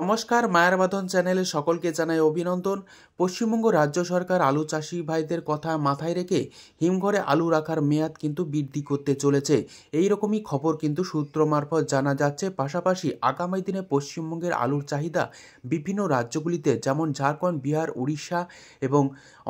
নমস্কার, মায়ার বাঁধন চ্যানেলে সকলকে জানাই অভিনন্দন। পশ্চিমবঙ্গ রাজ্য সরকার আলু চাষি ভাইদের কথা মাথায় রেখে হিমঘরে আলু রাখার মেয়াদ কিন্তু বৃদ্ধি করতে চলেছে। এই রকমই খবর কিন্তু সূত্র মারফত জানা যাচ্ছে। পাশাপাশি আগামী দিনে পশ্চিমবঙ্গের আলুর চাহিদা বিভিন্ন রাজ্যগুলিতে যেমন ঝাড়খণ্ড, বিহার, উড়িষ্যা এবং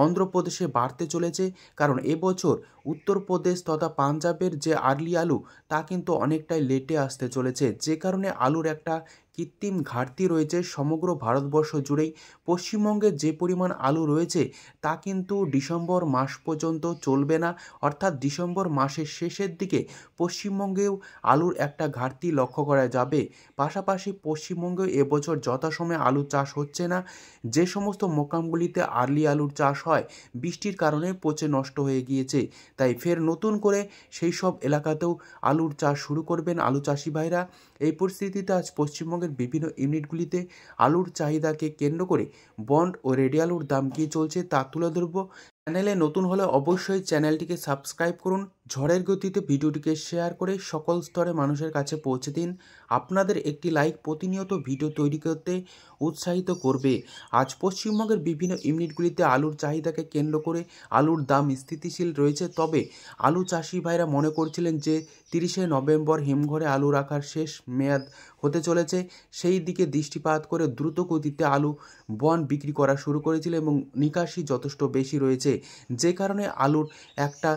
অন্ধ্রপ্রদেশে বাড়তে চলেছে। কারণ এবছর উত্তরপ্রদেশ তথা পাঞ্জাবের যে আর্লি আলু তা কিন্তু অনেকটাই লেটে আসতে চলেছে, যে কারণে আলুর একটা কৃত্রিম ঘাটতি রয়েছে সমগ্র ভারতবর্ষ জুড়েই। পশ্চিমবঙ্গে যে পরিমাণ আলু রয়েছে তা কিন্তু ডিসেম্বর মাস পর্যন্ত চলবে না, অর্থাৎ ডিসেম্বর মাসের শেষের দিকে পশ্চিমবঙ্গেও আলুর একটা ঘাটতি লক্ষ্য করা যাবে। পাশাপাশি পশ্চিমবঙ্গেও এবছর যথাসময়ে আলু চাষ হচ্ছে না। যে সমস্ত মোকামগুলিতে আর্লি আলুর চাষ হয় বৃষ্টির কারণে পচে নষ্ট হয়ে গিয়েছে, তাই ফের নতুন করে সেই সব এলাকাতেও আলুর চাষ শুরু করবেন আলু চাষি ভাইরা। এই পরিস্থিতিতে আজ পশ্চিমবঙ্গের বিভিন্ন ইউনিটগুলিতে আলুর চাহিদাকে কেন্দ্র করে বন্ড ও রেডি আলুর দাম কী চলছে তা তুলে ধরব। চ্যানেলে নতুন হলে অবশ্যই চ্যানেলটিকে সাবস্ক্রাইব করুন। ঝড়ের গতিতে ভিডিওটিকে শেয়ার করে সকল স্তরে মানুষের কাছে পৌঁছে দিন। আপনাদের একটি লাইক প্রতিনিয়ত ভিডিও তৈরি করতে উৎসাহিত করবে। আজ পশ্চিমবঙ্গের বিভিন্ন ইউনিটগুলিতে আলুর চাহিদাকে কেন্দ্র করে আলুর দাম স্থিতিশীল রয়েছে। তবে আলু চাষি ভাইরা মনে করছিলেন যে 30শে নভেম্বর হিমঘরে আলু রাখার শেষ মেয়াদ হতে চলেছে, সেই দিকে দৃষ্টিপাত করে দ্রুত গতিতে আলু বন্ড বিক্রি করা শুরু করেছিল এবং নিকাশি যথেষ্ট বেশি রয়েছে, যে কারণে আলুর একটা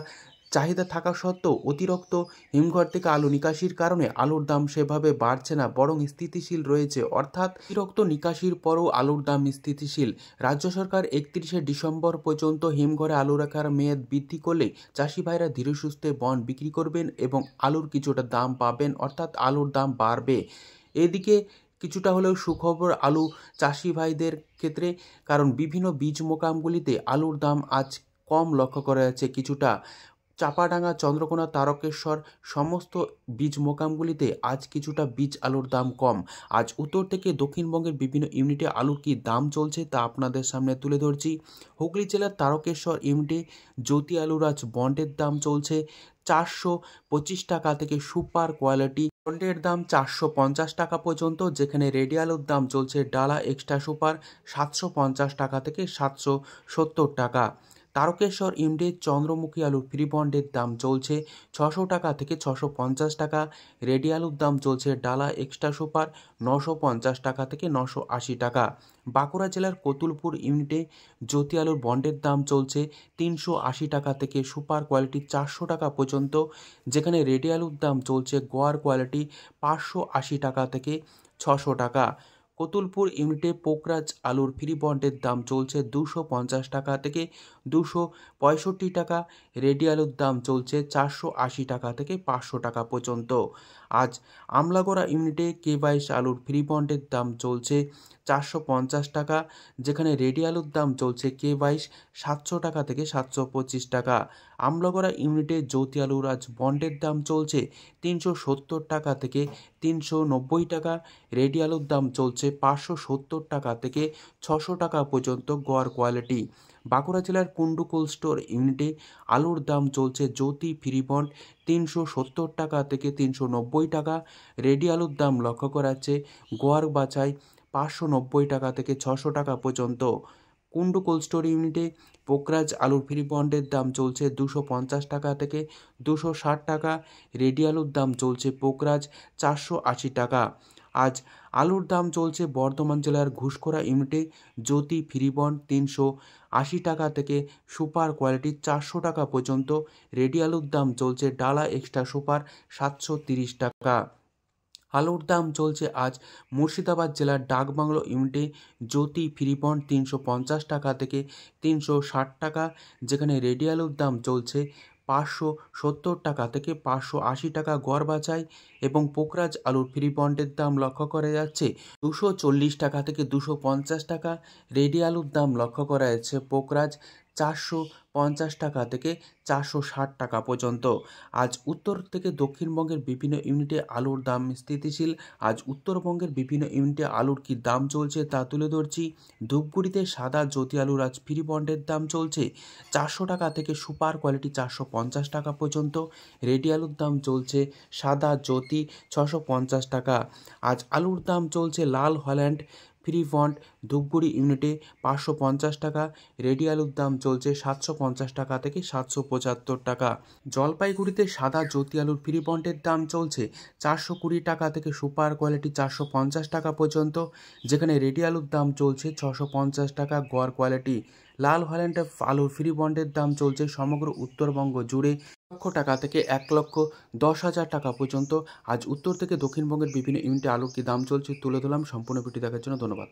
চাহিদা থাকা সত্ত্বেও অতিরিক্ত হিমঘর থেকে আলু নিকাশির কারণে আলুর দাম সেভাবে বাড়ছে না, বরং স্থিতিশীল রয়েছে। অর্থাৎ অতিরিক্ত নিকাশির পরও আলুর দাম স্থিতিশীল। রাজ্য সরকার 31শে ডিসেম্বর পর্যন্ত হিমঘরে আলু রাখার মেয়াদ বৃদ্ধি করলে চাষি ভাইরা ধীরে সুস্থে বন্ড বিক্রি করবেন এবং আলুর কিছুটা দাম পাবেন, অর্থাৎ আলুর দাম বাড়বে। এদিকে কিছুটা হলেও সুখবর আলু চাষি ভাইদের ক্ষেত্রে, কারণ বিভিন্ন বীজ মোকামগুলিতে আলুর দাম আজ কম লক্ষ্য করা যাচ্ছে। কিছুটা চাপাডাঙ্গা, চন্দ্রকোনা, তারকেশ্বর সমস্ত বীজ মোকামগুলিতে আজ কিছুটা বীজ আলুর দাম কম। আজ উত্তর থেকে দক্ষিণবঙ্গের বিভিন্ন ইউনিটে আলুর কী দাম চলছে তা আপনাদের সামনে তুলে ধরছি। হুগলি জেলার তারকেশ্বর ইউনিটে জ্যোতি আলুর আজ বন্ডের দাম চলছে 425 টাকা থেকে সুপার কোয়ালিটি বন্ডের দাম 450 টাকা পর্যন্ত, যেখানে রেডি আলুর দাম চলছে ডালা এক্সট্রা সুপার 750 টাকা থেকে 770 টাকা। তারকেশ্বর ইউনিটে চন্দ্রমুখী আলুর ফ্রি বন্ডের দাম চলছে 600 টাকা থেকে 650 টাকা। রেডি আলুর দাম চলছে ডালা এক্সট্রা সুপার 950 টাকা থেকে 980 টাকা। বাঁকুড়া জেলার কতুলপুর ইউনিটে জ্যোতি আলুর বন্ডের দাম চলছে 380 টাকা থেকে সুপার কোয়ালিটি 400 টাকা পর্যন্ত, যেখানে রেডি আলুর দাম চলছে গোয়ার কোয়ালিটি 580 টাকা থেকে 600 টাকা। কতুলপুর ইউনিটে পোকরাজ আলুর ফ্রি বন্ডের দাম চলছে 250 টাকা থেকে 265 টাকা। রেডি আলুর দাম চলছে 480 টাকা থেকে 500 টাকা পর্যন্ত। আজ আমলাগড়া ইউনিটে K22 আলুর ফ্রি বন্ডের দাম চলছে 450 টাকা, যেখানে রেডি আলুর দাম চলছে K22 700 টাকা থেকে 725 টাকা। আমলাগড়া ইউনিটে জ্যোতি আলুর আজ বন্ডের দাম চলছে 370 টাকা থেকে 390 টাকা। রেডি আলুর দাম চলছে 570 টাকা থেকে 600 টাকা পর্যন্ত গড় কোয়ালিটি। বাঁকুড়া জেলার কুন্ডু কোল্ড স্টোর ইউনিটে আলুর দাম চলছে জ্যোতি ফ্রি বন্ড 370 টাকা থেকে 390 টাকা। রেডি আলুর দাম লক্ষ্য করা যাচ্ছে গোয়ার বাছাই 590 টাকা থেকে 600 টাকা পর্যন্ত। কুন্ডু কোল্ড স্টোর ইউনিটে পোকরাজ আলুর ফ্রি বন্ডের দাম চলছে 250 টাকা থেকে 260 টাকা। রেডি আলুর দাম চলছে পোকরাজ 480 টাকা। আজ আলুর দাম চলছে বর্ধমান জেলার ঘুষখোরা ইউনিটে জ্যোতি ফ্রি বন্ড 380 টাকা থেকে সুপার কোয়ালিটি 400 টাকা পর্যন্ত। রেডি আলুর দাম চলছে ডালা এক্সট্রা সুপার 730 টাকা। আলুর দাম চলছে আজ মুর্শিদাবাদ জেলার ডাকবাংলো ইউনিটে জ্যোতি ফ্রি বন্ড 350 টাকা থেকে 360 টাকা, যেখানে রেডি আলুর দাম চলছে 570 টাকা থেকে 580 টাকা গড় বাছাই এবং পোকরাজ আলুর ফ্রি বন্ডের দাম লক্ষ্য করা যাচ্ছে 240 টাকা থেকে 250 টাকা। রেডি আলুর দাম লক্ষ্য করা যাচ্ছে পোকরাজ 450 টাকা থেকে 460 টাকা পর্যন্ত। আজ উত্তর থেকে দক্ষিণবঙ্গের বিভিন্ন ইউনিটে আলুর দাম স্থিতিশীল। আজ উত্তরবঙ্গের বিভিন্ন ইউনিটে আলুর কী দাম চলছে তা তুলে ধরছি। ধূপগুড়িতে সাদা জ্যোতি আলুর আজ ফ্রি বন্ডের দাম চলছে 400 টাকা থেকে সুপার কোয়ালিটি 450 টাকা পর্যন্ত। রেডি আলুর দাম চলছে সাদা জ্যোতি 650 টাকা। আজ আলুর দাম চলছে লাল হল্যান্ড ফ্রি বন্ড ধূপগুড়ি ইউনিটে 550 টাকা। রেডি আলুর দাম চলছে 750 টাকা থেকে 775 টাকা। জলপাইগুড়িতে সাদা জ্যোতি আলুর ফ্রি বন্ডের দাম চলছে 420 টাকা থেকে সুপার কোয়ালিটি 450 টাকা পর্যন্ত, যেখানে রেডি আলুর দাম চলছে 650 টাকা গড় কোয়ালিটি। লাল হল্যান্ড আলুর ফ্রি বন্ডের দাম চলছে সমগ্র উত্তরবঙ্গ জুড়ে 1,00,000 টাকা থেকে 1,10,000 টাকা পর্যন্ত। আজ উত্তর থেকে দক্ষিণবঙ্গের বিভিন্ন ইউনিটে আলুর কী দাম চলছে তুলে ধরলাম। সম্পূর্ণ ভিডিও দেখার জন্য ধন্যবাদ।